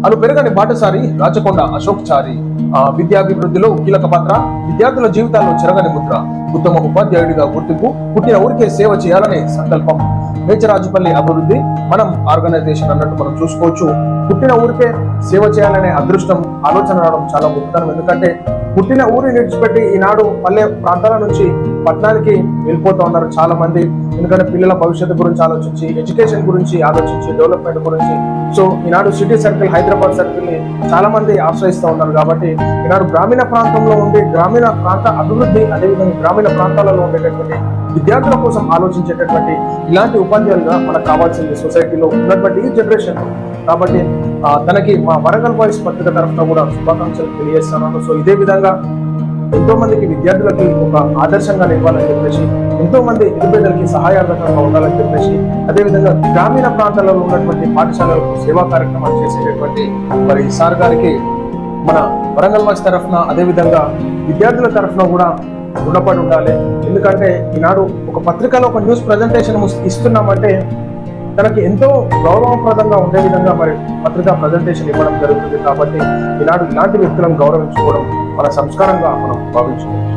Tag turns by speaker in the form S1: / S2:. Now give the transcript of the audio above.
S1: అను పెరగని బాటసారి రాచకొండ అశోక్ చారి. విద్యాభివృద్ధిలో కీలక పాత్ర, విద్యార్థుల జీవితాల్లో చెరగని ముద్ర, ఉత్తమ ఉపాధ్యాయుడిగా గుర్తింపు, పుట్టిన ఊరికే సేవ చేయాలనే సంకల్పం. మేచరాజుపల్లి అభివృద్ధి మనం ఆర్గనైజేషన్ అన్నట్టు మనం చూసుకోవచ్చు. పుట్టిన ఊరికే సేవ చేయాలనే అదృష్టం, ఆలోచన రావడం చాలా గొప్పతనం. ఎందుకంటే పుట్టిన ఊరిని విడిచిపెట్టి ఈనాడు పల్లె ప్రాంతాల నుంచి పట్టణానికి వెళ్ళిపోతూ ఉన్నారు చాలా మంది. ఎందుకంటే పిల్లల భవిష్యత్తు గురించి ఆలోచించి, ఎడ్యుకేషన్ గురించి ఆలోచించి, డెవలప్మెంట్ గురించి. సో ఈనాడు సిటీ సర్కిల్, హైదరాబాద్ సర్కిల్ ని చాలా మంది ఆశ్రయిస్తూ ఉన్నారు. కాబట్టి ఈనాడు గ్రామీణ ప్రాంతంలో ఉండే గ్రామీణ ప్రాంత అభివృద్ధి, అదేవిధంగా గ్రామీణ ప్రాంతాలలో ఉండేటటువంటి విద్యార్థుల కోసం ఆలోచించేటటువంటి ఇలాంటి ఉపాధ్యాయులుగా మనకు కావాల్సింది సొసైటీలో ఉన్నటువంటి ఈ జనరేషన్. కాబట్టి తనకి మా వరంగల్ వాయిస్ పత్రిక తరఫున కూడా శుభాకాంక్షలు తెలియజేస్తున్నాను. సో ఇదే విధంగా ఎంతో మందికి విద్యార్థులకి ఒక ఆదర్శంగా నిలవాలని చెప్పేసి, ఎంతో మంది నిరుపేదలకి సహాయార్థకంగా ఉండాలని చెప్పేసి, అదేవిధంగా గ్రామీణ ప్రాంతాలలో ఉన్నటువంటి పాఠశాలలకు సేవా కార్యక్రమాలు చేసేటటువంటి మరి సార్ గారికి మన వరంగల్ వాయిస్ తరఫున, అదేవిధంగా విద్యార్థుల తరఫున కూడా రుణపడి ఉండాలి. ఎందుకంటే ఈనాడు ఒక పత్రికలో ఒక న్యూస్ ప్రజెంటేషన్ ఇస్తున్నామంటే తనకి ఎంతో గౌరవప్రదంగా ఉండే విధంగా మరి పత్రికా ప్రజెంటేషన్ ఇవ్వడం జరుగుతుంది. కాబట్టి ఈనాడు ఇలాంటి వ్యక్తులను గౌరవించుకోవడం మన సంస్కారంగా మనం భావించుకోవచ్చు.